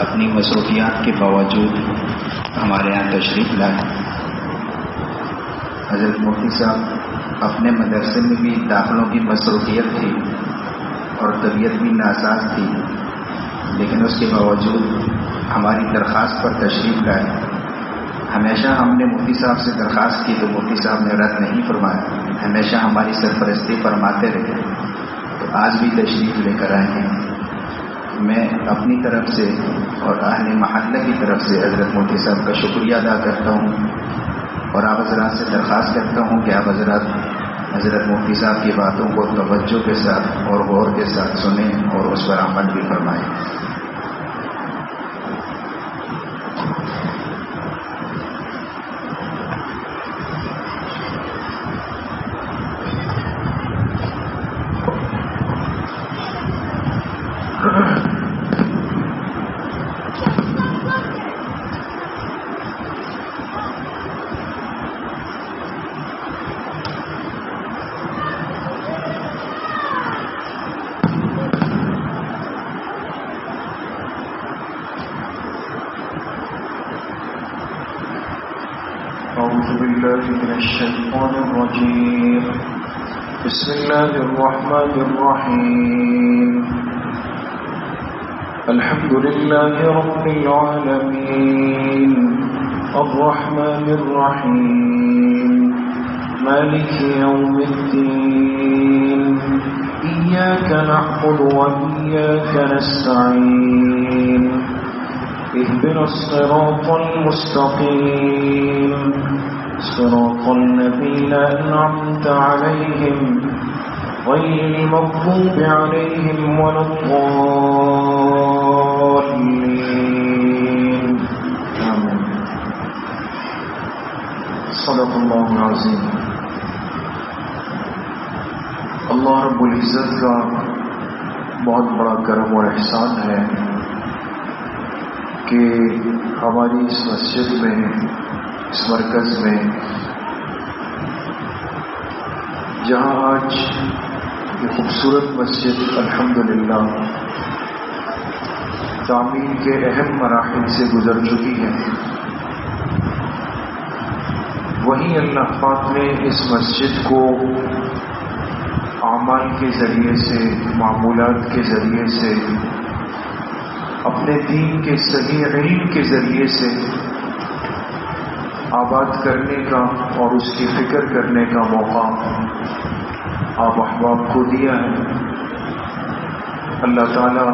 اپنی مصروفیات کے باوجود ہمارے یہاں تشریف لائے۔ حضرت مفتی صاحب اپنے مدرسے میں بھی داخلوں کی مصروفیت تھی اور طبیعت بھی ناساز تھی، لیکن اس کے باوجود ہماری درخواست پر تشریف لائے۔ ہمیشہ ہم نے مفتی صاحب سے درخواست کی تو مفتی صاحب نے رد نہیں فرمایا، ہمیشہ ہماری سرپرستی فرماتے رہے، تو آج بھی تشریف لے کر آئے ہیں۔ میں اپنی طرف سے اور اہل محلہ کی طرف سے حضرت مفتی صاحب کا شکریہ ادا کرتا ہوں، اور آپ حضرات سے درخواست کرتا ہوں کہ آپ حضرات حضرت مفتی صاحب کی باتوں کو توجہ کے ساتھ اور غور کے ساتھ سنیں اور اس پر عمل بھی فرمائیں۔ من الشيطان الرجيم بسم الله الرحمن الرحيم الحمد لله رب العالمين الرحمن الرحيم مالك يوم الدين إياك نعبد وإياك نستعين اهدنا الصراط المستقيم صراط الذين أنعمت عليهم غير المغضوب عليهم ولا الضالين آمين۔ صدق الله العظيم۔ اللہ رب العزت کا بہت بڑا کرم اور احسان ہے کہ ہماری اس مسجد میں، اس مرکز میں، جہاں آج یہ خوبصورت مسجد الحمدللہ تعمیر کے اہم مراحل سے گزر چکی ہے، وہیں اللہ پاک نے اس مسجد کو اعمال کے ذریعے سے، معمولات کے ذریعے سے، اپنے دین کے صحیح علم کے ذریعے سے آباد کرنے کا اور اس کی فکر کرنے کا موقع آپ احباب کو دیا ہے۔ اللہ تعالیٰ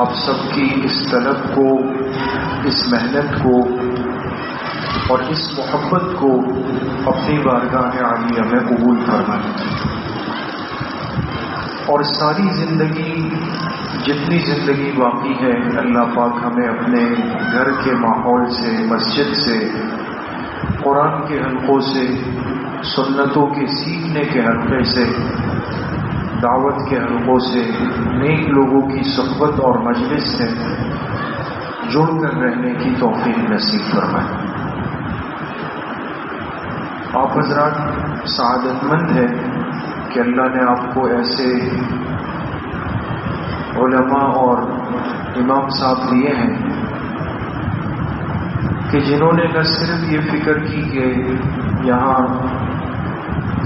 آپ سب کی اس طلب کو، اس محنت کو اور اس محبت کو اپنی بارگاہ عالیہ میں قبول فرمائے، اور ساری زندگی، جتنی زندگی باقی ہے، اللہ پاک ہمیں اپنے گھر کے ماحول سے، مسجد سے، قرآن کے حلقوں سے، سنتوں کے سیکھنے کے حلقے سے، دعوت کے حلقوں سے، نیک لوگوں کی صحبت اور مجلس سے جڑ کر رہنے کی توفیق نصیب فرمائے۔ آپ حضرات سعادت مند ہیں کہ اللہ نے آپ کو ایسے علماء اور امام صاحب دیے ہیں کہ جنہوں نے نہ صرف یہ فکر کی کہ یہاں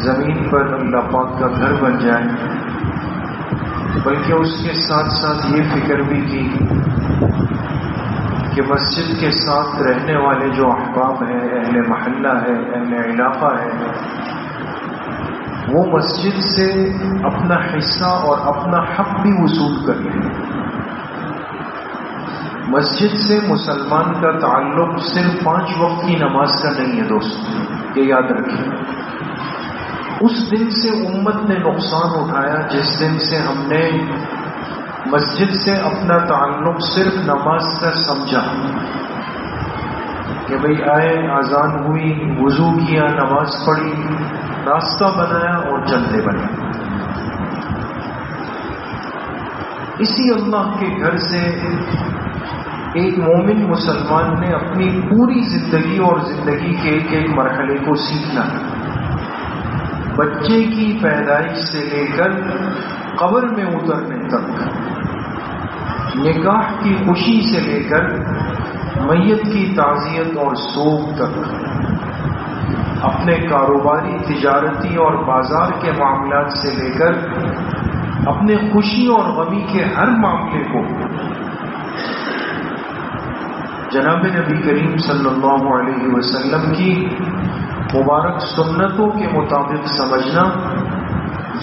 زمین پر اللہ پاک کا گھر بن جائے، بلکہ اس کے ساتھ ساتھ یہ فکر بھی کی کہ مسجد کے ساتھ رہنے والے جو احباب ہیں، اہل محلہ ہے، اہل علاقہ ہے، وہ مسجد سے اپنا حصہ اور اپنا حق بھی وصول کر لیں۔ مسجد سے مسلمان کا تعلق صرف 5 وقت کی نماز کا نہیں ہے دوست، یہ یاد رکھیں۔ اس دن سے امت نے نقصان اٹھایا جس دن سے ہم نے مسجد سے اپنا تعلق صرف نماز کا سمجھا کہ بھئی آئے، اذان ہوئی، وضو کیا، نماز پڑھی، راستہ بنایا اور چلتے بنے۔ اسی اللہ کے گھر سے ایک مومن مسلمان نے اپنی پوری زندگی اور زندگی کے ایک ایک مرحلے کو سیکھنا ہے، بچے کی پیدائش سے لے کر قبر میں اترنے تک، نکاح کی خوشی سے لے کر میت کی تعزیت اور سوگ تک، اپنے کاروباری، تجارتی اور بازار کے معاملات سے لے کر اپنے خوشی اور غمی کے ہر معاملے کو جناب نبی کریم صلی اللہ علیہ وسلم کی مبارک سنتوں کے مطابق سمجھنا،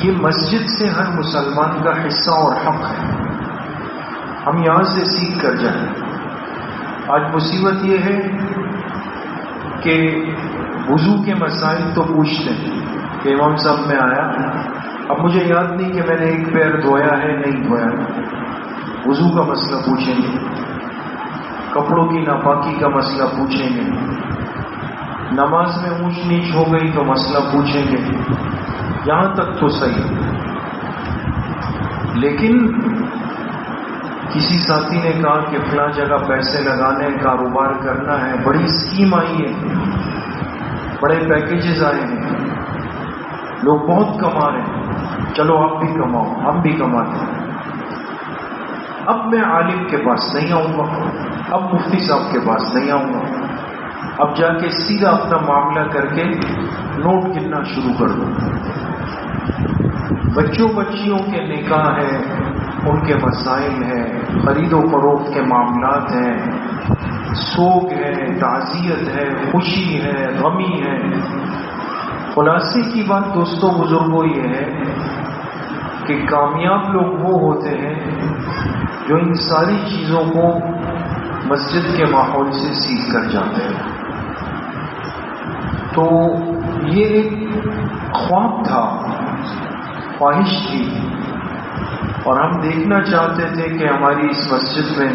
یہ مسجد سے ہر مسلمان کا حصہ اور حق ہے. ہم یہاں سے سیکھ کر جائیں. آج مصیبت یہ ہے کہ وضو کے مسائل تو پوچھتے ہیں کہ امام صاحب میں آیا، اب مجھے یاد نہیں کہ میں نے ایک پیر دھویا ہے نہیں دھویا. وضو کا مسئلہ پوچھیں گے، کپڑوں کی ناپاکی کا مسئلہ پوچھیں گے، نماز میں اونچ نیچ ہو گئی تو مسئلہ پوچھیں گے. یہاں تک تو صحیح. لیکن کسی ساتھی نے کہا کہ فلاں جگہ پیسے لگانے، کاروبار کرنا ہے، بڑی اسکیم آئی ہے، بڑے پیکیجز آئے ہیں، لوگ بہت کما رہے ہیں، چلو آپ بھی کماؤ، ہم بھی کماتے ہیں. اب میں عالم کے پاس نہیں آؤں گا، اب مفتی صاحب کے پاس نہیں آؤں گا، اب جا کے سیدھا اپنا معاملہ کر کے نوٹ گننا شروع کر دوں. بچوں بچیوں کے نکاح ہیں، ان کے مسائل ہیں، خرید و فروخت کے معاملات ہیں، سوگ ہے، تعزیت ہے، خوشی ہے، غمی ہے. خلاصے کی بات دوستوں بزرگوں یہ ہے کہ کامیاب لوگ وہ ہوتے ہیں جو ان ساری چیزوں کو مسجد کے ماحول سے سیکھ کر جاتے ہیں. تو یہ ایک خواب تھا، خواہش تھی، اور ہم دیکھنا چاہتے تھے کہ ہماری اس مسجد میں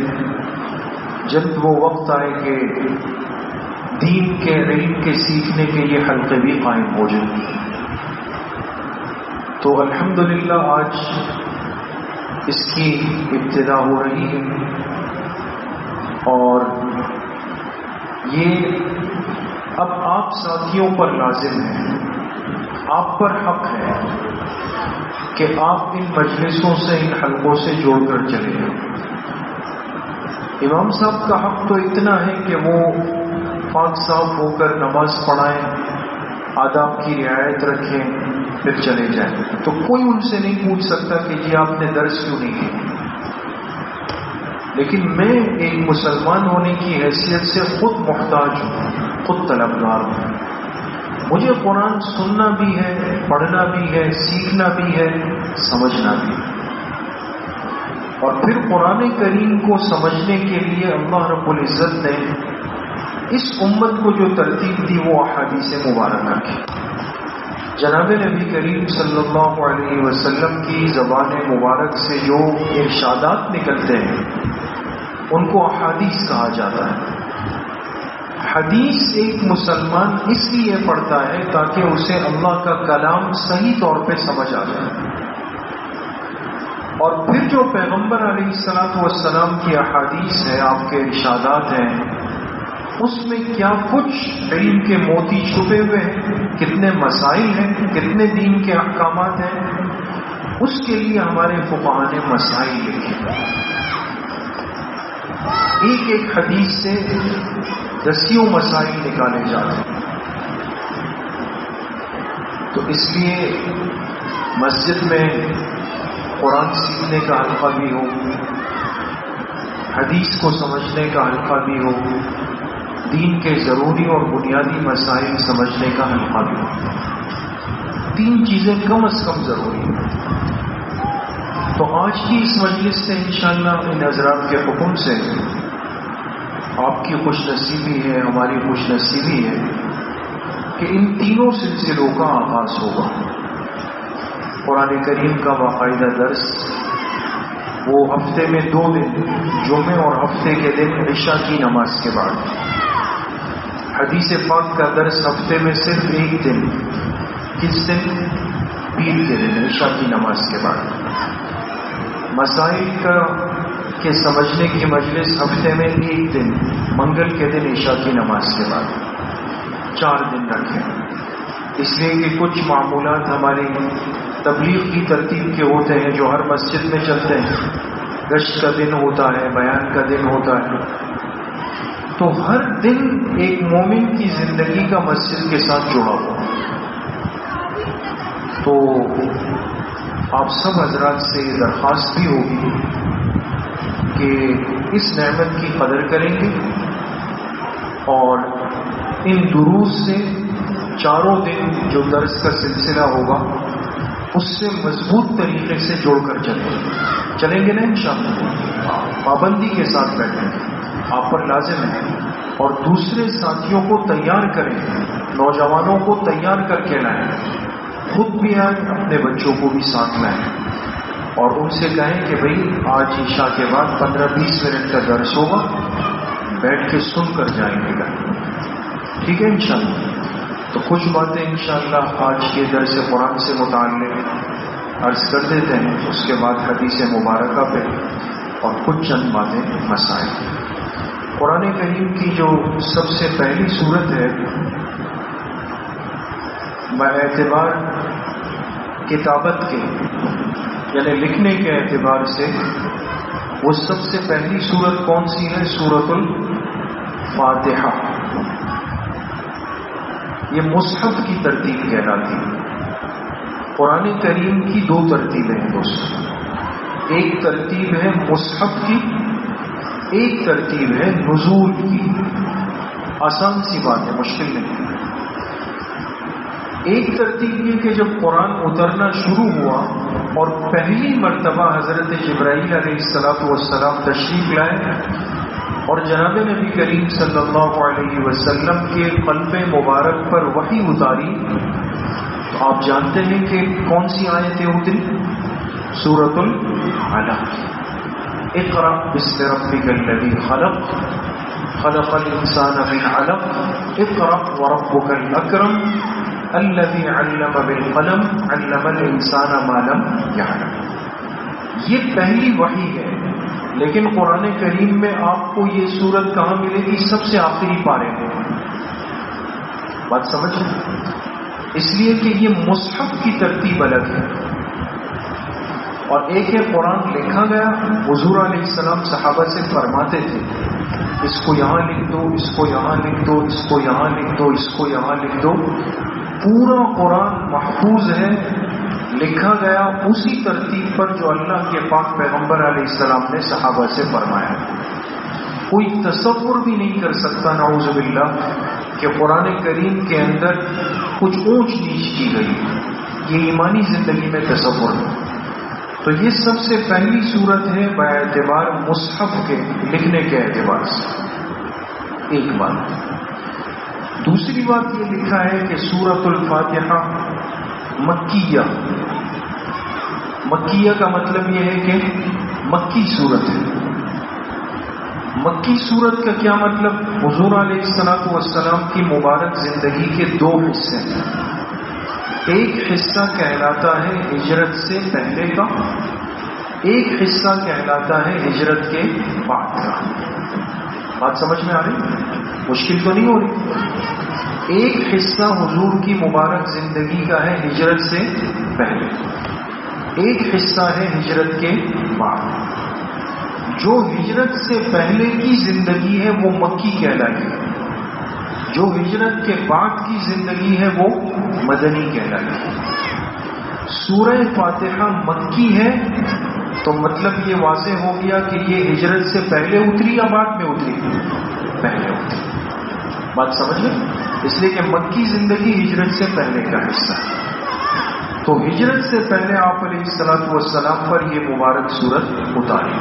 جب وہ وقت آئے کہ دین کے علم کے سیکھنے کے یہ حلقے بھی قائم ہو جائیں. تو الحمدللہ آج اس کی ابتدا ہو رہی ہے، اور یہ اب آپ ساتھیوں پر لازم ہے، آپ پر حق ہے کہ آپ ان مجلسوں سے، ان حلقوں سے جوڑ کر چلیں. امام صاحب کا حق تو اتنا ہے کہ وہ پاک صاف ہو کر نماز پڑھائیں، آداب کی رعایت رکھیں، پھر چلے جائیں. تو کوئی ان سے نہیں پوچھ سکتا کہ جی آپ نے درس کیوں نہیں کیا. لیکن میں ایک مسلمان ہونے کی حیثیت سے خود محتاج ہوں، خود طلبگار ہوں. مجھے قرآن سننا بھی ہے، پڑھنا بھی ہے، سیکھنا بھی ہے، سمجھنا بھی ہے. اور پھر قرآن کریم کو سمجھنے کے لیے اللہ رب العزت نے اس امت کو جو ترتیب دی وہ احادیث مبارکہ کی. جناب نبی کریم صلی اللہ علیہ وسلم کی زبان مبارک سے جو ارشادات نکلتے ہیں ان کو احادیث کہا جاتا ہے. حدیث ایک مسلمان اس لیے پڑھتا ہے تاکہ اسے اللہ کا کلام صحیح طور پہ سمجھ آ جائے. اور پھر جو پیغمبر علیہ الصلوۃ والسلام کی احادیث ہے، آپ کے ارشادات ہیں، اس میں کیا کچھ علم کے موتی چھپے ہوئے ہیں، کتنے مسائل ہیں، کتنے دین کے احکامات ہیں، اس کے لیے ہمارے فقہاء نے مسائل لکھے. ایک ایک حدیث سے دسیوں مسائل نکالے جاتے ہیں. تو اس لیے مسجد میں قرآن سیکھنے کا حلقہ بھی ہو، حدیث کو سمجھنے کا حلقہ بھی ہو، دین کے ضروری اور بنیادی مسائل سمجھنے کا حلقہ بھی ہو. 3 چیزیں کم از کم ضروری ہیں. تو آج کی اس مجلس سے انشاءاللہ ان حضرات کے حکم سے آپ کی خوش نصیبی ہے، ہماری خوش نصیبی ہے کہ ان تینوں سلسلوں کا آغاز ہوگا. قرآن کریم کا باقاعدہ درس وہ ہفتے میں 2 دن، جمعے اور ہفتے کے دن عشاء کی نماز کے بعد. حدیث پاک کا درس ہفتے میں صرف 1 دن، کس دن؟ پیر کے دن، عشاء کی نماز کے بعد. مسائل کے سمجھنے کی مجلس ہفتے میں 1 دن، منگل کے دن عشاء کی نماز کے بعد. 4 دن رکھیں. اس لیے کہ کچھ معمولات ہمارے تبلیغ کی ترتیب کے ہوتے ہیں جو ہر مسجد میں چلتے ہیں. گشت کا دن ہوتا ہے، بیان کا دن ہوتا ہے، تو ہر دن ایک مومن کی زندگی کا مسجد کے ساتھ جڑا ہوا۔ تو آپ سب حضرات سے درخواست بھی ہوگی کہ اس نعمت کی قدر کریں گے اور ان دروس سے چاروں دن جو درس کا سلسلہ ہوگا اس سے مضبوط طریقے سے جوڑ کر چلیں گے نا انشاءاللہ۔ پابندی کے ساتھ بیٹھیں، آپ پر لازم ہے، اور دوسرے ساتھیوں کو تیار کریں، نوجوانوں کو تیار کر کے لائیں، خود بھی آئیں، اپنے بچوں کو بھی ساتھ لائیں، اور ان سے کہیں کہ بھئی آج عشاء کے بعد 15-20 منٹ کا درس ہوگا، بیٹھ کے سن کر جائیں گے گا، ٹھیک ہے انشاءاللہ۔ تو کچھ باتیں انشاءاللہ آج کے درس قرآن سے متعلق عرض کر دیتے ہیں، اس کے بعد حدیث مبارکہ پہ اور کچھ چند باتیں مسائل۔ قرآن کریم کی جو سب سے پہلی سورت ہے باعتبار کتابت کے یعنی لکھنے کے اعتبار سے وہ سب سے پہلی سورت کون سی ہے؟ سورۃ الفاتحہ۔ یہ مصحف کی ترتیب کہلاتی ہے۔ قرآن کریم کی دو ترتیبیں ہیں دوستوں، ایک ترتیب ہے مصحف کی، ایک ترتیب ہے نزول کی۔ آسان سی بات ہے، مشکل نہیں۔ ایک ترتیب یہ کہ جب قرآن اترنا شروع ہوا اور پہلی مرتبہ حضرت جبرائیل علیہ السلام تشریف لائے اور جناب نبی کریم صلی اللہ علیہ وسلم کے قلب مبارک پر وحی اتاری، تو آپ جانتے ہیں کہ کون سی آیتیں اتری؟ سورۃ العلق۔ اقرأ باسم ربک الذی خلق، خلق الانسان من علق، اقرأ وربک الاکرم الذی علم بالقلم علم الانسان ما لم یعلم۔ یہ پہلی وحی ہے، لیکن قرآن کریم میں آپ کو یہ سورت کہاں ملے گی؟ سب سے آخری پارے میں۔ بات سمجھ؟ اس لیے کہ یہ مصحف کی ترتیب الگ ہے، اور ایک ہے قرآن لکھا گیا، حضور علیہ السلام صحابہ سے فرماتے تھے اس کو یہاں لکھ دو، اس کو یہاں لکھ دو، اس کو یہاں لکھ دو، اس کو یہاں لکھ دو۔ پورا قرآن محفوظ ہے، لکھا گیا اسی ترتیب پر جو اللہ کے پاک پیغمبر علیہ السلام نے صحابہ سے فرمایا۔ کوئی تصور بھی نہیں کر سکتا نعوذ باللہ کہ قرآن کریم کے اندر کچھ اونچ نیچ کی گئی، یہ ایمانی زندگی میں تصور ہے۔ تو یہ سب سے پہلی صورت ہے باعتبار مصحف کے لکھنے کے اعتبار سے، ایک بات۔ دوسری بات یہ لکھا ہے کہ سورۃ الفاتحہ مکیہ۔ مکیہ کا مطلب یہ ہے کہ مکی صورت ہے۔ مکی صورت کا کیا مطلب؟ حضور علیہ السلام کی مبارک زندگی کے دو حصے ہیں، ایک حصہ کہلاتا ہے ہجرت سے پہلے کا، ایک حصہ کہلاتا ہے ہجرت کے بعد کا۔ بات سمجھ میں آ رہی؟ مشکل تو نہیں ہو رہی؟ ایک حصہ حضور کی مبارک زندگی کا ہے ہجرت سے پہلے، ایک حصہ ہے ہجرت کے بعد۔ جو ہجرت سے پہلے کی زندگی ہے وہ مکی کہلائے گی، جو ہجرت کے بعد کی زندگی ہے وہ مدنی کہلائے گی۔ سورہ فاتحہ مکی ہے تو مطلب یہ واضح ہو گیا کہ یہ ہجرت سے پہلے اتری یا بعد میں اتری؟ پہلے اتری۔ بات سمجھ لیں؟ اس لیے کہ مکی زندگی ہجرت سے پہلے کا حصہ ہے، تو ہجرت سے پہلے آپ علیہ السلام پر یہ مبارک سورت اتاری۔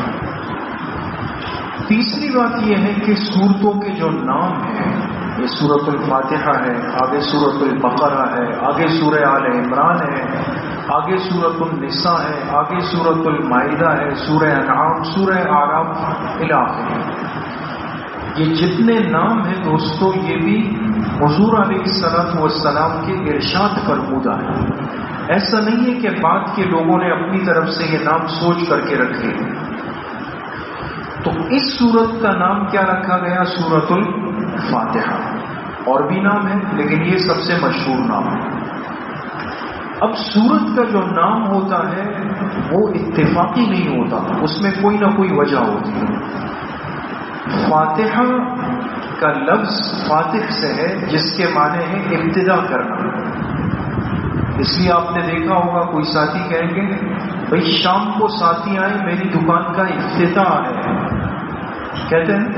تیسری بات یہ ہے کہ سورتوں کے جو نام ہیں، یہ سورۃ الفاتحہ ہے، آگے سورۃ البقرہ ہے، آگے سورہ آل عمران ہے، آگے سورۃ النساء ہے، آگے سورۃ المائدہ ہے، سورہ انعام، سورہ اعراف الی آخر۔ یہ جتنے نام ہیں دوستو یہ بھی حضور علیہ السلام کے ارشاد فرمودہ ہے، ایسا نہیں ہے کہ بعد کے لوگوں نے اپنی طرف سے یہ نام سوچ کر کے رکھے۔ تو اس سورت کا نام کیا رکھا گیا؟ سورۃ الفاتحہ۔ اور بھی نام ہے لیکن یہ سب سے مشہور نام ہے۔ اب سورت کا جو نام ہوتا ہے وہ اتفاقی نہیں ہوتا، اس میں کوئی نہ کوئی وجہ ہوتی ہے۔ فاتحہ کا لفظ فاتح سے ہے، جس کے معنی ہے ابتدا کرنا۔ اس لیے آپ نے دیکھا ہوگا کوئی ساتھی کہیں گے بھائی شام کو ساتھی آئے، میری دکان کا افتتاح ہے، کہتے ہیں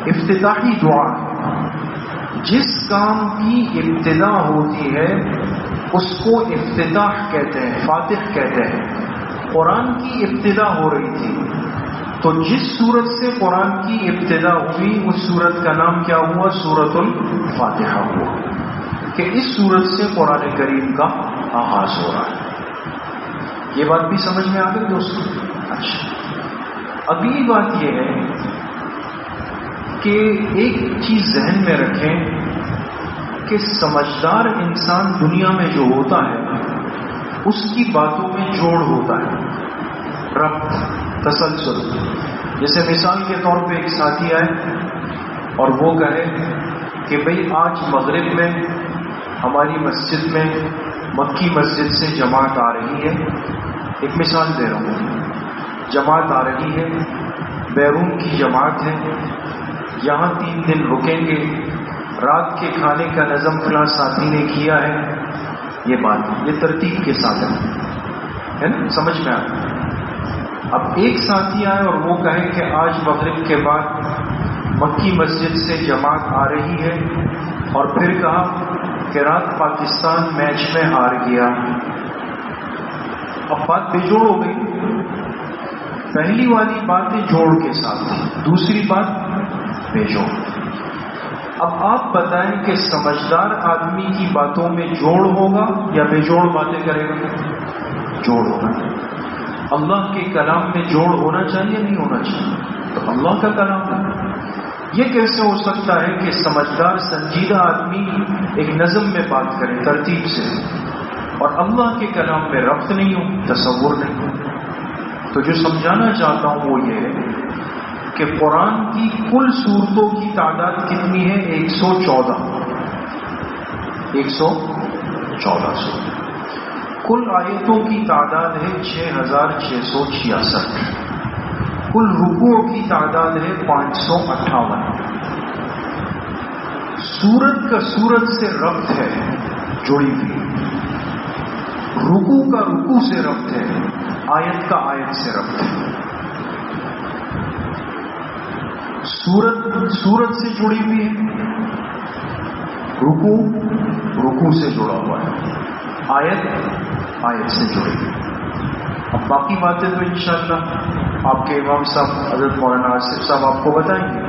افتتاحی دعا۔ جس کام کی ابتدا ہوتی ہے اس کو افتتاح کہتے ہیں، فاتح کہتے ہیں۔ قرآن کی ابتدا ہو رہی تھی تو جس سورت سے قرآن کی ابتدا ہوئی اس سورت کا نام کیا ہوا؟ سورۃ الفاتحہ ہوا، کہ اس سورت سے قرآن کریم کا آغاز ہو رہا ہے۔ یہ بات بھی سمجھ میں آ گئی دوستو؟ اچھا، اگلی بات یہ ہے کہ ایک چیز ذہن میں رکھیں کہ سمجھدار انسان دنیا میں جو ہوتا ہے اس کی باتوں میں جوڑ ہوتا ہے، ربط، تسلسل۔ جیسے مثال کے طور پہ ایک ساتھی آئے اور وہ کہے کہ بھئی آج مغرب میں ہماری مسجد میں مکی مسجد سے جماعت آ رہی ہے۔ ایک مثال دے رہا ہوں، جماعت آ رہی ہے، بیرون کی جماعت ہے، یہاں 3 دن رکیں گے، رات کے کھانے کا نظم فلاں ساتھی نے کیا ہے۔ یہ بات یہ ترتیب کے ساتھ ہے نا، سمجھ میں آتا۔ اب ایک ساتھی آئے اور وہ کہے کہ آج مغرب کے بعد مکی مسجد سے جماعت آ رہی ہے، اور پھر کہا کہ رات پاکستان میچ میں ہار گیا۔ اب بات بے جوڑ ہو گئی۔ پہلی والی باتیں جوڑ کے ساتھ تھی، دوسری بات بے جوڑ۔ اب آپ بتائیں کہ سمجھدار آدمی کی باتوں میں جوڑ ہوگا یا بے جوڑ باتیں کرے گا؟ جوڑ ہوگا۔ اللہ کے کلام میں جوڑ ہونا چاہیے نہیں ہونا چاہیے؟ تو اللہ کا کلام ہے۔ یہ کیسے ہو سکتا ہے کہ سمجھدار سنجیدہ آدمی ایک نظم میں بات کرے ترتیب سے، اور اللہ کے کلام میں ربط نہیں ہو، تصور نہیں ہو؟ تو جو سمجھانا چاہتا ہوں وہ یہ ہے کہ قرآن کی کل سورتوں کی تعداد کتنی ہے؟ 114 سورت۔ کل آیتوں کی تعداد ہے 6666۔ کل رکوعوں کی تعداد ہے 558۔ سورت کا سورت سے ربط ہے، جڑی ہوئی۔ رکوع کا رکوع سے ربط ہے، آیت کا آیت سے ربط ہے۔ سورت سے جڑی ہوئی ہے، رکوع سے جڑا ہوا ہے، آیت سے جڑی ہوئی۔ اب باقی باتیں تو انشاءاللہ آپ کے امام صاحب حضرت مولانا آصف صاحب آپ کو بتائیں گے۔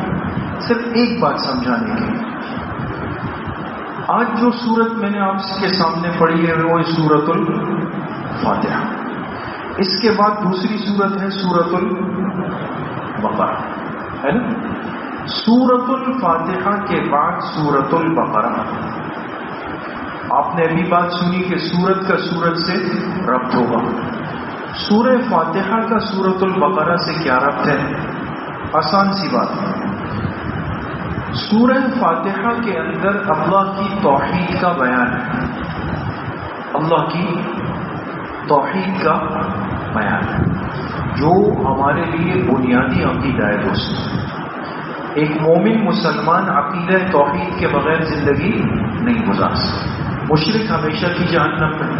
صرف ایک بات سمجھانے کی، آج جو سورت میں نے آپ کے سامنے پڑھی ہے وہ سورۃ الفاتحہ۔ اس کے بعد دوسری سورت ہے سورۃ البقرہ، ہے نا؟ سورۃ الفاتحہ کے بعد سورۃ البقرہ۔ آپ نے ابھی بات سنی کہ سورت کا سورت سے ربط ہوگا۔ سورہ فاتحہ کا سورۃ البقرہ سے کیا ربط ہے؟ آسان سی بات ہے۔ سورہ فاتحہ کے اندر اللہ کی توحید کا بیان ہے، اللہ کی توحید کا بیان ہے، جو ہمارے لیے بنیادی عقیدہ ہے دوست۔ ایک مومن مسلمان عقیدہ توحید کے بغیر زندگی نہیں گزار سکتا، مشرک ہمیشہ کی جہنم میں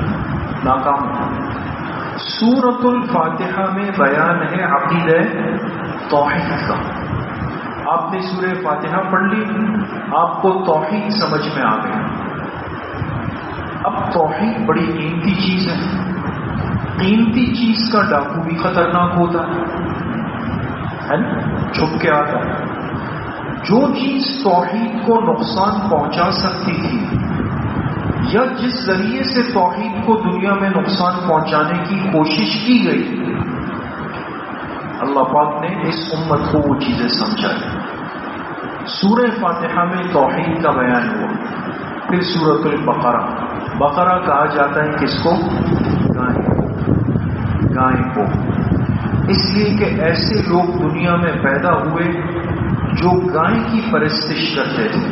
ناکام ہے۔ سورۃ الفاتحہ میں بیان ہے عقیدہ توحید کا۔ آپ نے سورہ فاتحہ پڑھ لی، آپ کو توحید سمجھ میں آ گیا۔ اب توحید بڑی قیمتی چیز ہے، قیمتی چیز کا ڈاکو بھی خطرناک ہوتا ہے نا، چھپ کے آتا ہے۔ جو چیز توحید کو نقصان پہنچا سکتی تھی یا جس ذریعے سے توحید کو دنیا میں نقصان پہنچانے کی کوشش کی گئی، اللہ پاک نے اس امت کو وہ چیزیں سمجھائی۔ سورہ فاتحہ میں توحید کا بیان ہوا۔ پھر سورۃ البقرہ، بقرہ کہا جاتا ہے کس کو؟ گائے کو، اس لیے کہ ایسے لوگ دنیا میں پیدا ہوئے جو گائے کی پرستش کرتے تھے،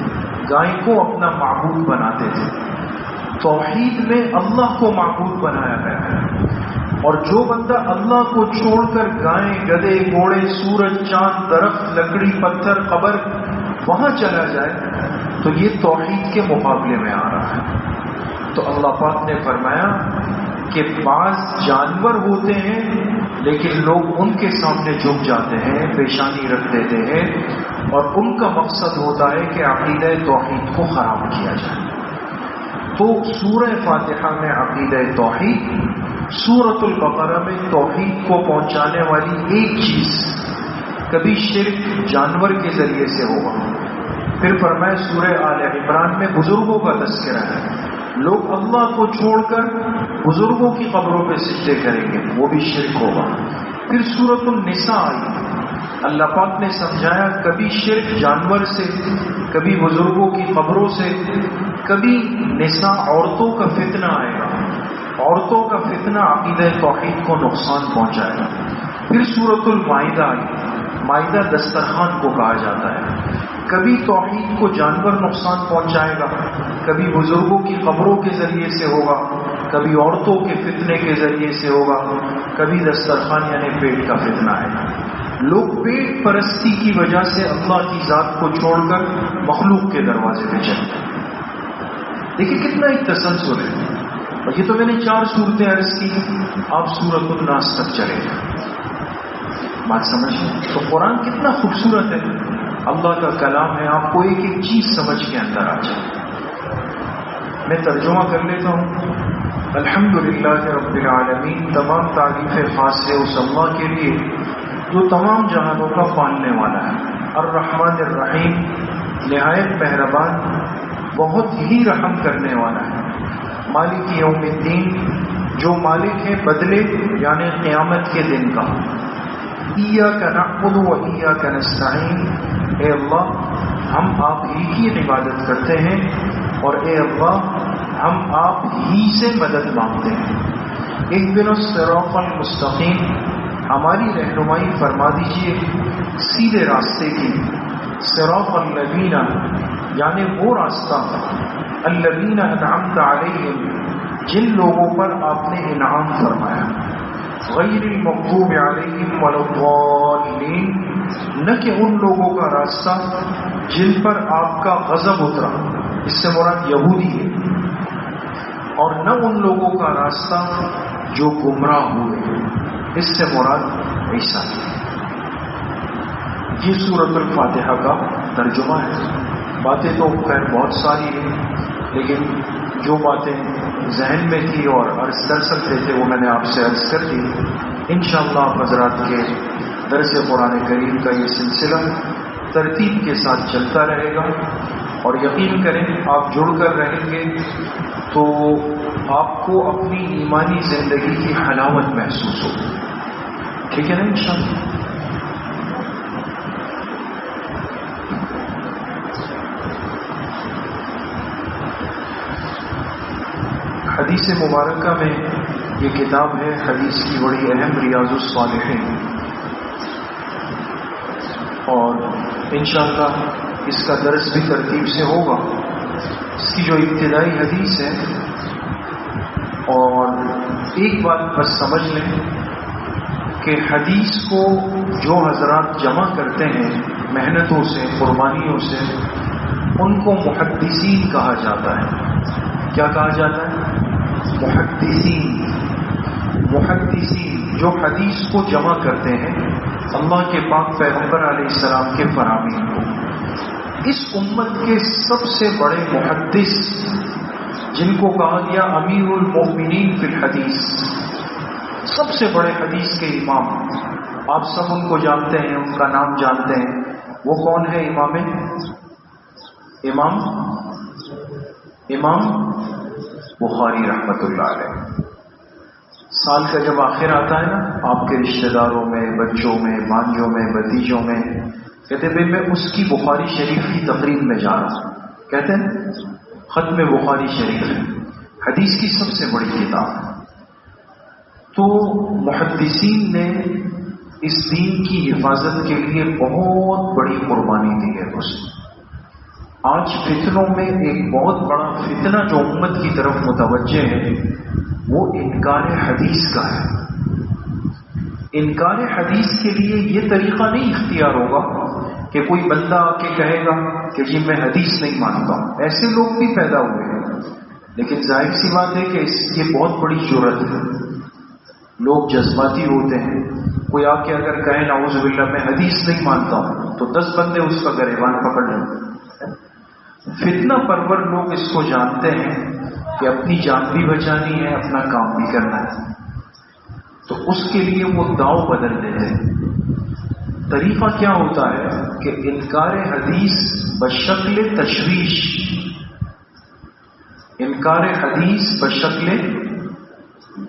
گائے کو اپنا معبود بناتے تھے۔ توحید میں اللہ کو معبود بنایا گیا ہے، اور جو بندہ اللہ کو چھوڑ کر گائیں، گدھے، گھوڑے، سورج، چاند، درخت، لکڑی، پتھر، قبر وہاں چلا جائے تو یہ توحید کے مقابلے میں آ رہا ہے۔ تو اللہ پاک نے فرمایا کہ بعض جانور ہوتے ہیں لیکن لوگ ان کے سامنے جھک جاتے ہیں، پیشانی رکھ دیتے ہیں، اور ان کا مقصد ہوتا ہے کہ عقیدہ توحید کو خراب کیا جائے۔ تو سورہ فاتحہ میں عقیدہ توحید، سورۃ البقرہ میں توحید کو پہنچانے والی ایک چیز، کبھی شرک جانور کے ذریعے سے ہوگا۔ پھر فرمائے سورہ آل عمران میں بزرگوں کا تذکرہ ہے، لوگ اللہ کو چھوڑ کر بزرگوں کی قبروں پہ سجدے کریں گے، وہ بھی شرک ہوگا۔ پھر سورۃ النساء آئی، اللہ پاک نے سمجھایا کبھی شرک جانور سے، کبھی بزرگوں کی قبروں سے، کبھی نساء عورتوں کا فتنہ آئے گا، عورتوں کا فتنہ عقیدہ توحید کو نقصان پہنچائے گا۔ پھر سورۃ المائدہ آئی، مائدہ دسترخوان کو کہا جاتا ہے، کبھی توحید کو جانور نقصان پہنچائے گا، کبھی بزرگوں کی قبروں کے ذریعے سے ہوگا، کبھی عورتوں کے فتنے کے ذریعے سے ہوگا، کبھی دسترخوان یعنی پیٹ کا فتنہ ہے۔ لوگ پیٹ پرستی کی وجہ سے اللہ کی ذات کو چھوڑ کر مخلوق کے دروازے پہ چلتے ہیں۔ دیکھیں کتنا ایک تسلسل ہے، اور یہ تو میں نے 4 صورتیں عرض کی، آپ سورۃ الناس تک چلے گئے، بات سمجھیں تو قرآن کتنا خوبصورت ہے، اللہ کا کلام ہے، آپ کو ایک ایک چیز سمجھ کے اندر آ جائے۔ میں ترجمہ کر لیتا ہوں۔ الحمدللہ رب العالمین، تمام تعریفیں خاص ہے اس اللہ کے لیے جو تمام جہانوں کا پالنے والا ہے۔ الرحمن الرحیم، نہایت مہربان، بہت ہی رحم کرنے والا ہے۔ مالک یوم الدین، جو مالک ہے بدلے یعنی قیامت کے دن کا۔ ایاک نعبد و ایاک نستعین، اے اللہ ہم آپ ہی کی عبادت کرتے ہیں، اور اے اللہ ہم آپ ہی سے مدد مانگتے ہیں۔ اهدنا الصراط المستقیم، ہماری رہنمائی فرما دیجیے سیدھے راستے کی۔ صراط الذین، یعنی وہ راستہ، الذین انعمت علیہم، جن لوگوں پر آپ نے انعام فرمایا، غیر المغضوب علیہم ولا الضالین، نہ کہ ان لوگوں کا راستہ جن پر آپ کا غضب اترا، اس سے مراد یہودی ہے، اور نہ ان لوگوں کا راستہ جو گمراہ ہوئے، اس سے مراد عیسیٰ ہے۔ یہ سورۃ الفاتحہ کا ترجمہ ہے۔ باتیں تو خیر بہت ساری ہیں، لیکن جو باتیں ذہن میں تھی اور عرض کر سکتے تھے وہ میں نے آپ سے عرض کر دی۔ انشاءاللہ حضرات کے درس قرآن کریم کا یہ سلسلہ ترتیب کے ساتھ چلتا رہے گا، اور یقین کریں آپ جڑ کر رہیں گے تو آپ کو اپنی ایمانی زندگی کی حلاوت محسوس ہوگی، ٹھیک ہے نا انشاءاللہ۔ حدیث مبارکہ میں یہ کتاب ہے، حدیث کی بڑی اہم، ریاض الصالحین، اور انشاءاللہ اس کا درس بھی ترتیب سے ہوگا۔ اس کی جو ابتدائی حدیث ہے، اور ایک بات بس سمجھ لیں کہ حدیث کو جو حضرات جمع کرتے ہیں محنتوں سے، قربانیوں سے، ان کو محدثین کہا جاتا ہے۔ کیا کہا جاتا ہے؟ محدثین۔ محدثین جو حدیث کو جمع کرتے ہیں اللہ کے پاک پیغمبر علیہ السلام کے فرامین کو۔ اس امت کے سب سے بڑے محدث جن کو کہا گیا امیر المؤمنین فی الحدیث، سب سے بڑے حدیث کے امام، آپ سب ان کو جانتے ہیں، ان کا نام جانتے ہیں، وہ کون ہے؟ امام بخاری رحمت اللہ علیہ۔ سال کا جب آخر آتا ہے نا، آپ کے رشتہ داروں میں، بچوں میں، بھانجوں میں، بھتیجوں میں کہتے ہیں میں اس کی بخاری شریف کی تقریب میں جا رہا ہوں، کہتے ہیں ختم بخاری شریف ہے، حدیث کی سب سے بڑی کتاب ہے۔ تو محدثین نے اس دین کی حفاظت کے لیے بہت بڑی قربانی دی ہے۔ آج فتنوں میں ایک بہت بڑا فتنہ جو امت کی طرف متوجہ ہے وہ انکار حدیث کا ہے۔ انکار حدیث کے لیے یہ طریقہ نہیں اختیار ہوگا کہ کوئی بندہ آ کے کہے گا کہ جی میں حدیث نہیں مانتا ہوں۔ ایسے لوگ بھی پیدا ہوئے ہیں، لیکن ظاہر سی بات ہے کہ یہ بہت بڑی جرأت ہے۔ لوگ جذباتی ہوتے ہیں، کوئی آ کے اگر کہے نعوذ باللہ میں حدیث نہیں مانتا ہوں تو 10 بندے اس کا گریبان پکڑ لیں۔ فتنہ پرور لوگ اس کو جانتے ہیں کہ اپنی جان بھی بچانی ہے، اپنا کام بھی کرنا ہے، تو اس کے لیے وہ داؤ بدل دیتے ہیں۔ طریقہ کیا ہوتا ہے کہ انکار حدیث بشکل تشویش، انکار حدیث بشکل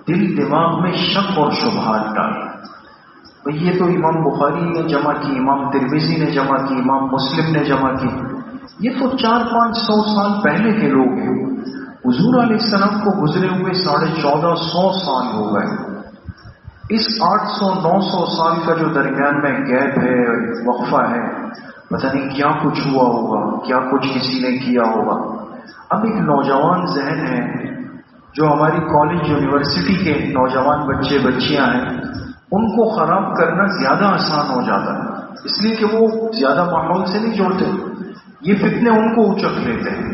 دل دماغ میں شک اور شبہات ڈالیں۔ بھئی یہ تو امام بخاری نے جمع کی، امام ترمذی نے جمع کی، امام مسلم نے جمع کی، یہ تو 400-500 سال پہلے کے لوگ ہیں۔ حضور علیہ السلام کو گزرے ہوئے 1450 سال ہو گئے۔ اس 800-900 سال کا جو درمیان میں گیپ ہے، وقفہ ہے، پتہ نہیں کیا کچھ ہوا ہوگا، کیا کچھ کسی نے کیا ہوگا۔ اب ایک نوجوان ذہن ہے جو ہماری کالج یونیورسٹی کے نوجوان بچے بچیاں ہیں، ان کو خراب کرنا زیادہ آسان ہو جاتا ہے، اس لیے کہ وہ زیادہ ماحول سے نہیں جوڑتے، یہ فتنے ان کو اچک لیتے ہیں۔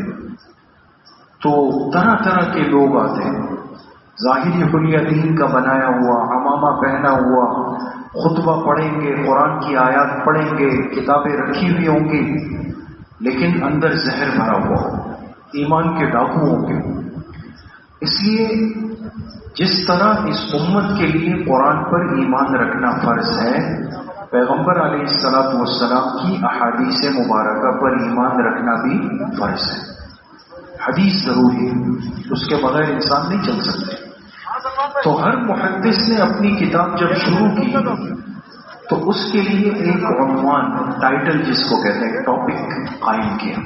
تو طرح طرح کے لوگ آتے ہیں، ظاہری حلیہ دین کا بنایا ہوا، عمامہ پہنا ہوا، خطبہ پڑھیں گے، قرآن کی آیات پڑھیں گے، کتابیں رکھی ہوئی ہوں گی، لیکن اندر زہر بھرا ہوا، ایمان کے ڈاکو ہوں گے۔ اس لیے جس طرح اس امت کے لیے قرآن پر ایمان رکھنا فرض ہے، پیغمبر علیہ السلام کی احادیث مبارکہ پر ایمان رکھنا بھی فرض ہے۔ حدیث ضروری ہے، اس کے بغیر انسان نہیں چل سکتے۔ تو ہر محدث نے اپنی کتاب جب شروع کی تو اس کے لیے ایک عنوان، ٹائٹل جس کو کہتے ہیں، ٹاپک قائم کیا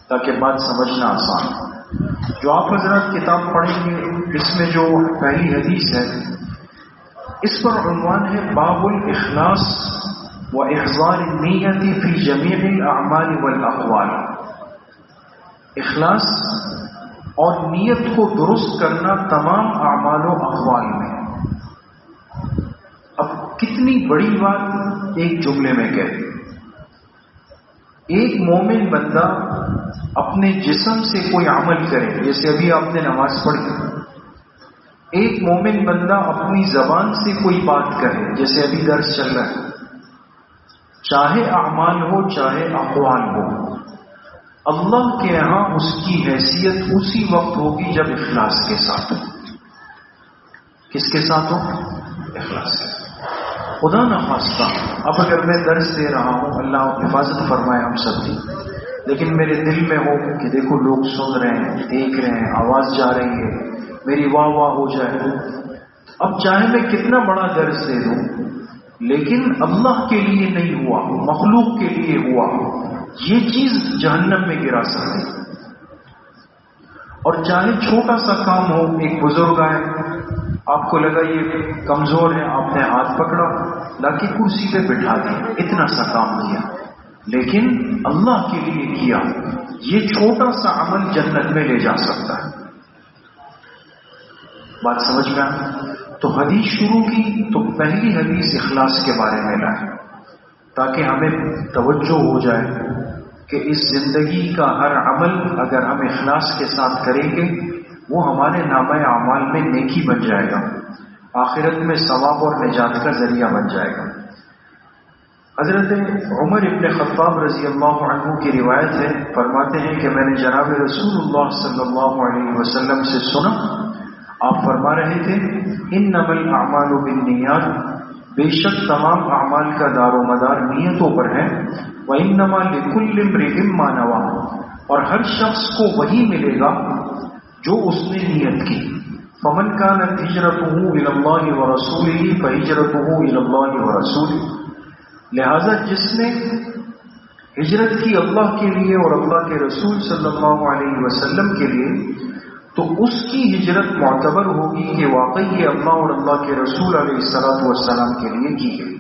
تاکہ بات سمجھنا آسان ہو۔ جو آپ حضرات کتاب پڑھیں گے اس میں جو پہلی حدیث ہے اس پر عنوان ہے باب الاخلاص و احضار النیت فی جمیع الاعمال والاقوال۔ اخلاص اور نیت کو درست کرنا تمام اعمال و اقوال میں۔ اب کتنی بڑی بات ایک جملے میں کہتے ہیں۔ ایک مومن بندہ اپنے جسم سے کوئی عمل کرے، جیسے ابھی آپ نے نماز پڑھی، ایک مومن بندہ اپنی زبان سے کوئی بات کرے، جیسے ابھی درس چل رہا ہے، چاہے اعمال ہو چاہے اقوال ہو، اللہ کے یہاں اس کی حیثیت اسی وقت ہوگی جب اخلاص کے ساتھ ہو۔ کس کے ساتھ ہو؟ اخلاص کے ساتھ۔ خدا نخواستہ اب اگر میں درس دے رہا ہوں، اللہ حفاظت فرمائے ہم سب کی، لیکن میرے دل میں ہو کہ دیکھو لوگ سن رہے ہیں، دیکھ رہے ہیں، آواز جا رہی ہے، میری واہ واہ ہو جائے، اب چاہے میں کتنا بڑا درس دے دوں لیکن اللہ کے لیے نہیں ہوا، مخلوق کے لیے ہوا، یہ چیز جہنم میں گرا سکتی۔ اور چاہے چھوٹا سا کام ہو، ایک بزرگ آئے، آپ کو لگا یہ کمزور ہے، آپ نے ہاتھ پکڑا، لا کے کرسی پہ بٹھا دیا، اتنا سا کام کیا، لیکن اللہ کے لیے کیا، یہ چھوٹا سا عمل جنت میں لے جا سکتا ہے۔ بات سمجھ میں آئی؟ تو حدیث شروع کی تو پہلی حدیث اخلاص کے بارے میں لائے تاکہ ہمیں توجہ ہو جائے کہ اس زندگی کا ہر عمل اگر ہم اخلاص کے ساتھ کریں گے وہ ہمارے نامہ اعمال میں نیکی بن جائے گا، آخرت میں ثواب اور نجات کا ذریعہ بن جائے گا۔ حضرت عمر ابن خطاب رضی اللہ عنہ کی روایت ہے، فرماتے ہیں کہ میں نے جناب رسول اللہ صلی اللہ علیہ وسلم سے سنا، آپ فرما رہے تھے انما الاعمال بالنیات، بے شک تمام اعمال کا دار و مدار نیتوں پر ہے، وانما لکل امرئ ما نوى، اور ہر شخص کو وہی ملے گا جو اس نے نیت کی۔ فمن كانت ہجرته الى اللہ ورسولہ فہجرته الى اللہ ورسولہ، لہذا جس نے ہجرت کی اللہ کے لیے اور اللہ کے رسول صلی اللہ علیہ وسلم کے لیے، تو اس کی ہجرت معتبر ہوگی کہ واقعی یہ اللہ اور اللہ کے رسول علیہ السلام کے لیے کی گئی۔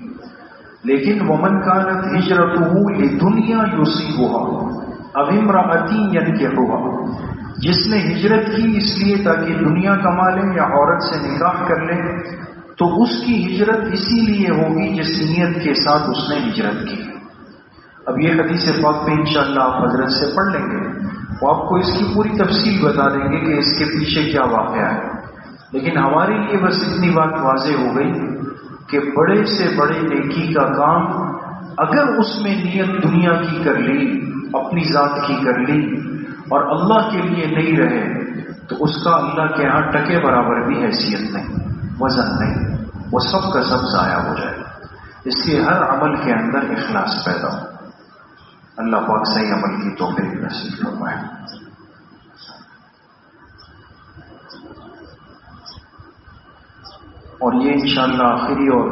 لیکن ومن كانت ہجرته لدنیا یصیبها، اب امرأتی ینکحها، جس نے ہجرت کی اس لیے تاکہ دنیا کما لے یا عورت سے نکاح کر لے، تو اس کی ہجرت اسی لیے ہوگی جس نیت کے ساتھ اس نے ہجرت کی۔ اب یہ حدیث پاک میں انشاءاللہ آپ حضرت سے پڑھ لیں گے، وہ آپ کو اس کی پوری تفصیل بتا دیں گے کہ اس کے پیچھے کیا واقعہ ہے، لیکن ہمارے لیے بس اتنی بات واضح ہو گئی کہ بڑے سے بڑے نیکی کا کام اگر اس میں نیت دنیا کی کر لی، اپنی ذات کی کر لی اور اللہ کے لیے نہیں رہے، تو اس کا اللہ کے ہاں ٹکے برابر بھی حیثیت نہیں، وزن نہیں، وہ سب کا سب ضائع ہو جائے۔ اس لیے ہر عمل کے اندر اخلاص پیدا ہو۔ اللہ پاک صحیح عمل کی توفیق نصیب فرمائے۔ اور یہ انشاءاللہ آخری اور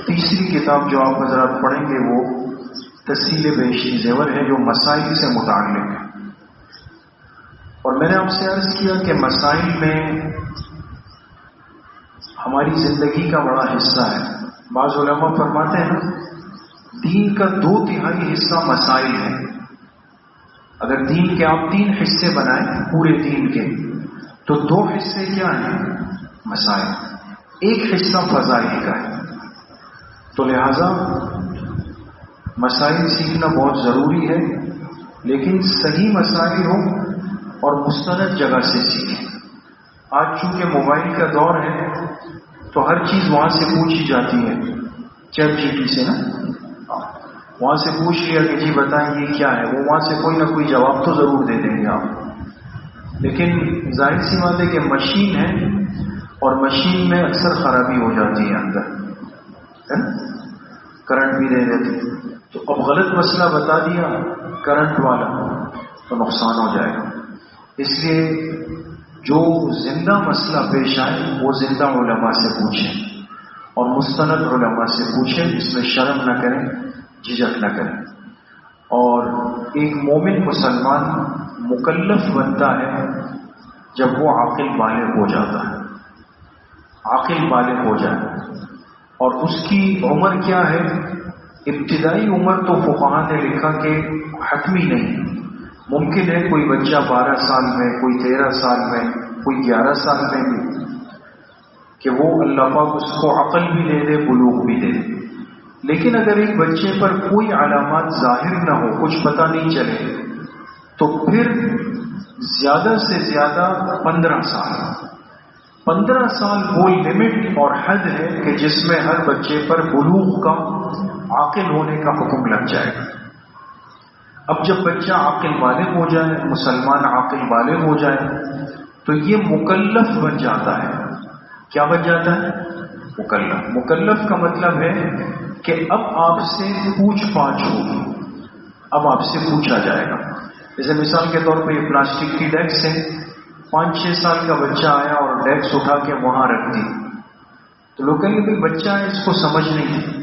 تیسری کتاب جو آپ حضرات پڑھیں گے وہ تسہیل بہشتی زیور ہے، جو مسائل سے متعلق ہے۔ اور میں نے آپ سے عرض کیا کہ مسائل میں ہماری زندگی کا بڑا حصہ ہے۔ بعض علماء فرماتے ہیں دین کا 2/3 حصہ مسائل ہے۔ اگر دین کے آپ 3 حصے بنائیں پورے دین کے، تو 2 حصے کیا ہیں؟ مسائل۔ ایک حصہ فضائل کا ہے۔ تو لہذا مسائل سیکھنا بہت ضروری ہے، لیکن صحیح مسائل ہو اور مستند جگہ سے سیکھیں۔ آج چونکہ موبائل کا دور ہے تو ہر چیز وہاں سے پوچھی جاتی ہے، چیٹ جی پی سے نا، وہاں سے پوچھ لیا کہ جی بتائیں یہ کیا ہے، وہ وہاں سے کوئی نہ کوئی جواب تو ضرور دے دیں گے آپ۔ لیکن ظاہر سی بات ہے کہ مشین ہے اور مشین میں اکثر خرابی ہو جاتی ہے اندر، کرنٹ بھی دے دیتے، تو اب غلط مسئلہ بتا دیا کرنٹ والا تو نقصان ہو جائے گا۔ اس لیے جو زندہ مسئلہ پیش آئے وہ زندہ علماء سے پوچھیں اور مستند علماء سے پوچھیں، اس میں شرم نہ کریں، جھجک نہ کریں۔ اور ایک مومن مسلمان مکلف بنتا ہے جب وہ عاقل بالغ ہو جاتا ہے، عاقل بالغ ہو جائے۔ اور اس کی عمر کیا ہے؟ ابتدائی عمر تو فقہاء نے لکھا کہ حتمی نہیں، ممکن ہے کوئی بچہ 12 سال میں، کوئی 13 سال میں، کوئی 11 سال میں بھی، کہ وہ اللہ پاک اس کو عقل بھی دے دے، بلوغ بھی دے دے۔ لیکن اگر ایک بچے پر کوئی علامات ظاہر نہ ہو، کچھ پتہ نہیں چلے، تو پھر زیادہ سے زیادہ 15 سال 15 سال وہ لمٹ اور حد ہے کہ جس میں ہر بچے پر بلوغ کا، عاقل ہونے کا حکم لگ جائے گا۔ اب جب بچہ عاقل بالغ ہو جائے، مسلمان عاقل بالغ ہو جائے، تو یہ مکلف بن جاتا ہے۔ کیا بن جاتا ہے؟ مکلف۔ مکلف کا مطلب ہے کہ اب آپ سے پوچھ پاچھ ہوگی، اب آپ سے پوچھا جائے گا۔ جیسے مثال کے طور پہ یہ پلاسٹک کی ڈیسک ہے، 5-6 سال کا بچہ آیا اور ڈیسک اٹھا کے وہاں رکھ دی، تو لوگ کہیں گے بھائی بچہ ہے، اس کو سمجھ نہیں ہے۔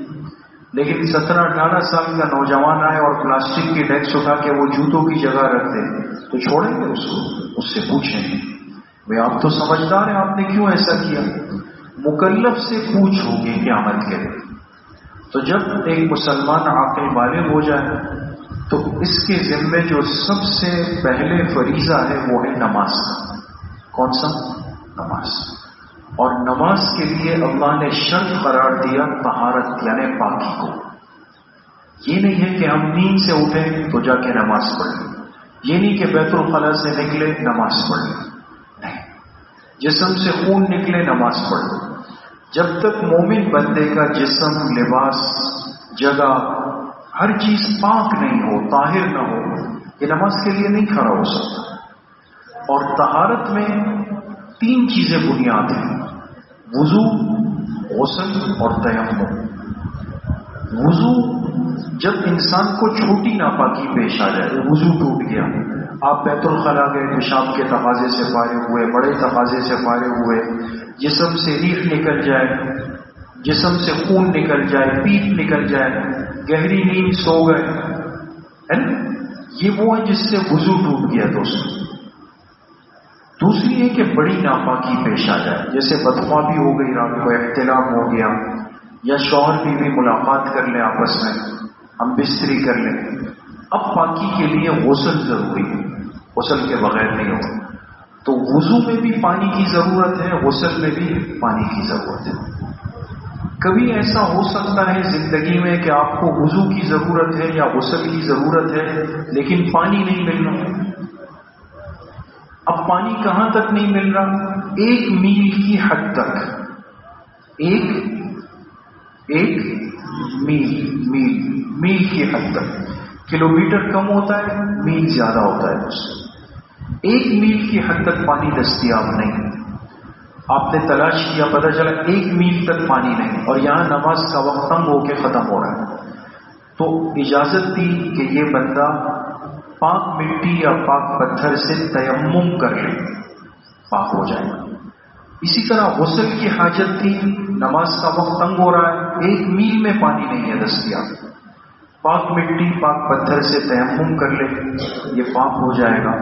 لیکن 17-18 سال کا نوجوان آئے اور پلاسٹک کی ڈیسک اٹھا کے وہ جوتوں کی جگہ رکھ دے، تو چھوڑیں گے اس کو؟ اس سے پوچھیں گے بھائی آپ تو سمجھدار ہیں، آپ نے کیوں ایسا کیا؟ مکلف سے پوچھ ہوگی قیامت کے دن۔ تو جب ایک مسلمان عاقل بالغ ہو جائے تو اس کے ذمے جو سب سے پہلے فریضہ ہے وہ ہے نماز کا۔ کون سا؟ نماز۔ اور نماز کے لیے اللہ نے شرط قرار دیا طہارت، یعنی پاکی کو۔ یہ نہیں ہے کہ ہم نیند سے اٹھیں تو جا کے نماز پڑھیں، یہ نہیں کہ بیت الخلاء سے نکلے نماز پڑھیں، نہیں، جسم سے خون نکلے نماز پڑھیں۔ جب تک مومن بندے کا جسم، لباس، جگہ، ہر چیز پاک نہیں ہو، طاہر نہ ہو، یہ نماز کے لیے نہیں کھڑا ہو سکتا۔ اور طہارت میں 3 چیزیں بنیاد ہیں: وضو، غسل اور تیمم۔ وضو، جب انسان کو چھوٹی ناپاکی پیش آ جائے، وضو ٹوٹ گیا، آپ بیت الخلاء گئے، پیشاب کے تقاضے سے فارغ ہوئے، بڑے تقاضے سے فارغ ہوئے، جسم سے ریح نکل جائے، جسم سے خون نکل جائے، پیپ نکل جائے، گہری نیند سو گئے، ہے نا؟ یہ وہ ہے جس سے وضو ٹوٹ گیا دوستوں۔ دوسری ہے کہ بڑی ناپاکی پیش آ جائے، جیسے بدخوابی ہو گئی رات کو، احتلام ہو گیا، یا شوہر بیوی ملاقات کر لیں آپس میں، ہم بستری کر لیں، اب پاکی کے لیے غسل ضروری ہے، غسل کے بغیر نہیں ہوگا۔ تو وضو میں بھی پانی کی ضرورت ہے، غسل میں بھی پانی کی ضرورت ہے۔ کبھی ایسا ہو سکتا ہے زندگی میں کہ آپ کو وضو کی ضرورت ہے یا غسل کی ضرورت ہے لیکن پانی نہیں مل رہا۔ اب پانی کہاں تک نہیں مل رہا؟ 1 میل کی حد تک، ایک میل کی حد تک۔ کلومیٹر کم ہوتا ہے، میل زیادہ ہوتا ہے اس سے۔ 1 میل کی حد تک پانی دستیاب نہیں۔ آپ نے تلاش کیا، پتہ چلا 1 میل تک پانی نہیں، اور یہاں نماز کا وقت تنگ ہو کے ختم ہو رہا ہے۔ تو اجازت دی کہ یہ بندہ پاک مٹی یا پاک پتھر سے تیمم کر لے، پاک ہو جائے گا۔ اسی طرح غسل کی حاجت تھی، نماز کا وقت تنگ ہو رہا ہے، 1 میل میں پانی نہیں ہے دستیاب، پاک مٹی پاک پتھر سے تیمم کر لے، یہ پاک ہو جائے گا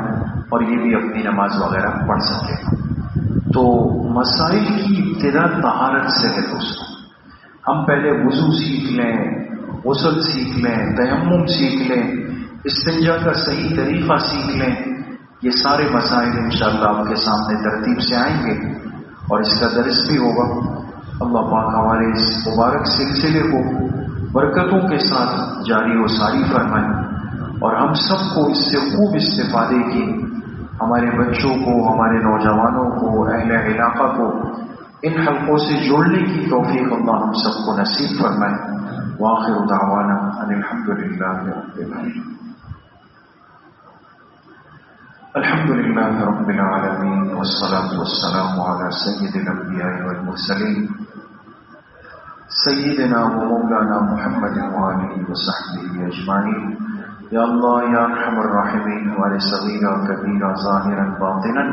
اور یہ بھی اپنی نماز وغیرہ پڑھ سکے گا۔ تو مسائل کی ابتدا طہارت سے ہے دوستوں۔ ہم پہلے وضو سیکھ لیں، غسل سیکھ لیں، تیمم سیکھ لیں، استنجا کا صحیح طریقہ سیکھ لیں، یہ سارے مسائل انشاءاللہ آپ کے سامنے ترتیب سے آئیں گے اور اس کا درس بھی ہوگا۔ اللہ پاک ہمارے اس مبارک سلسلے کو برکتوں کے ساتھ جاری و ساری فرمائیں اور ہم سب کو اس سے خوب استفادے کی، ہمارے بچوں کو، ہمارے نوجوانوں کو، اہل علاقہ کو ان حلقوں سے جوڑنے کی توفیق اللہ ہم سب کو نصیب فرمائے۔ وآخر دعوانا ان الحمد للہ رب العالمین۔ الحمد للہ رب العالمین والصلاة والسلام علی سید الانبیاء والمرسلین سیدنا و مولانا محمد وآلہ وصحبہ اجمعین۔ یا اللہ یا ارحم الراحمین، ہمارے صغیرہ کبیرہ ظاہرا باطنا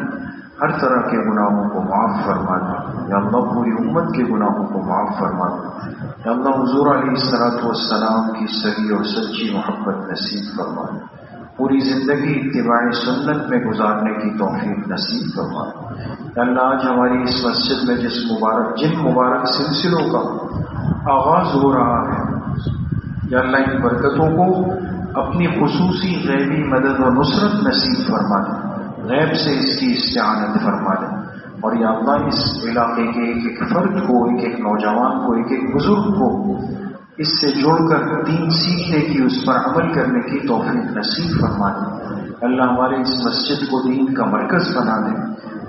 ہر طرح کے گناہوں کو معاف فرما دے۔ یا اللہ پوری امت کے گناہوں کو معاف فرما دے۔ یا اللہ حضور علیہ الصلوۃ والسلام کی صحیح اور سچی محبت نصیب فرما دے۔ پوری زندگی اتباع سنت میں گزارنے کی توفیق نصیب فرما دے۔ یا اللہ آج ہماری اس مسجد میں جن مبارک سلسلوں کا آغاز ہو رہا ہے، یا اللہ ان برکتوں کو اپنی خصوصی غیبی مدد و نصرت نصیب فرما دے، غیب سے اس کی استعانت فرما دے، اور یا اللہ اس علاقے کے ایک ایک فرد کو، ایک ایک نوجوان کو، ایک ایک بزرگ کو اس سے جوڑ کر دین سیکھنے کی، اس پر عمل کرنے کی توفیق نصیب فرما دے۔ اللہ ہمارے اس مسجد کو دین کا مرکز بنا دے،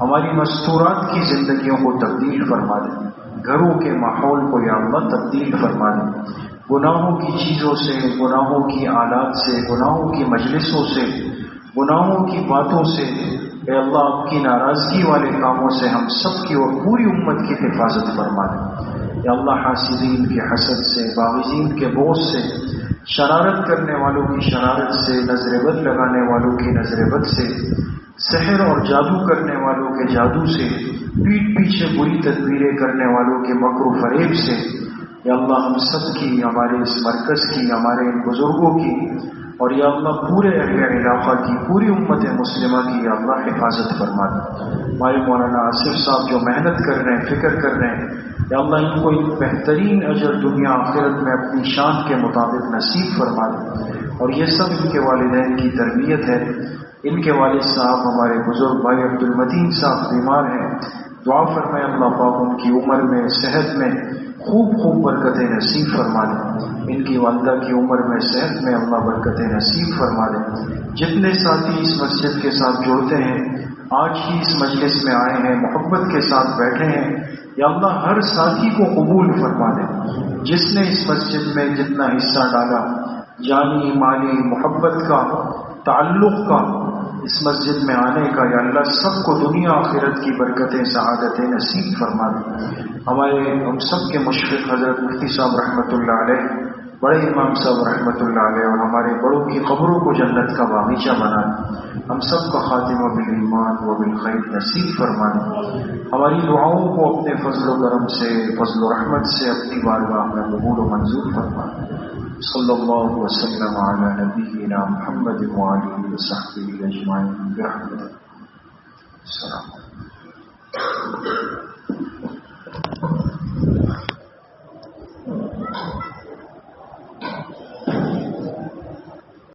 ہماری مستورات کی زندگیوں کو تبدیل فرما دے، گھروں کے ماحول کو یا اللہ تبدیل فرما دے، گناہوں کی چیزوں سے، گناہوں کی آلات سے، گناہوں کی مجلسوں سے، گناہوں کی باتوں سے، اے اللہ آپ کی ناراضگی والے کاموں سے ہم سب کی اور پوری امت کی حفاظت فرما دے۔ یا اللہ حاسدین کے حسد سے، باغزین کے بغض سے، شرارت کرنے والوں کی شرارت سے، نظر بد لگانے والوں کی نظر بد سے، سحر اور جادو کرنے والوں کے جادو سے، پیٹھ پیچھے بری تدبیریں کرنے والوں کے مکر و فریب سے، یا اللہ ہم سب کی، ہمارے اس مرکز کی، ہمارے ان بزرگوں کی، اور یا اللہ پورے اہل علاقہ کی، پوری امت مسلمہ کی یا اللہ حفاظت فرما دے۔ ہمارے مولانا آصف صاحب جو محنت کر رہے ہیں، فکر کر رہے ہیں، یا اللہ ان کو ایک بہترین اجر دنیا آخرت میں اپنی شان کے مطابق نصیب فرما دے، اور یہ سب ان کے والدین کی تربیت ہے۔ ان کے والد صاحب ہمارے بزرگ بھائی عبد المتین صاحب بیمار ہیں، دعا فرمائے اللہ پاک ان کی عمر میں، صحت میں خوب برکتیں نصیب فرما دے۔ ان کی والدہ کی عمر میں، صحت میں اللہ برکتیں نصیب فرما دے۔ جتنے ساتھی اس مسجد کے ساتھ جڑتے ہیں، آج ہی اس مجلس میں آئے ہیں، محبت کے ساتھ بیٹھے ہیں، یا اللہ ہر ساتھی کو قبول فرما دے۔ جس نے اس مسجد میں جتنا حصہ ڈالا، جانی مالی محبت کا، تعلق کا، اس مسجد میں آنے کا، یا اللہ سب کو دنیا آخرت کی برکتیں، سعادتیں نصیب فرما دے۔ ہم سب کے مشفق حضرت مفتی صاحب رحمۃ اللہ علیہ، بڑے امام صاحب رحمۃ اللہ علیہ، اور ہمارے بڑوں کی قبروں کو جنت کا باغیچہ بنا دے۔ ہم سب کا خاتمہ بالایمان و بالخیر نصیب فرما دے۔ ہماری دعاؤں کو اپنے فضل و کرم سے، فضل و رحمت سے اپنی بارگاہ میں قبول و منظور فرما دے۔ صلی اللہ وسلم علی نبینا محمد وآلہ وصحبہ اجمعین برحمتہ۔ السلام علیکم۔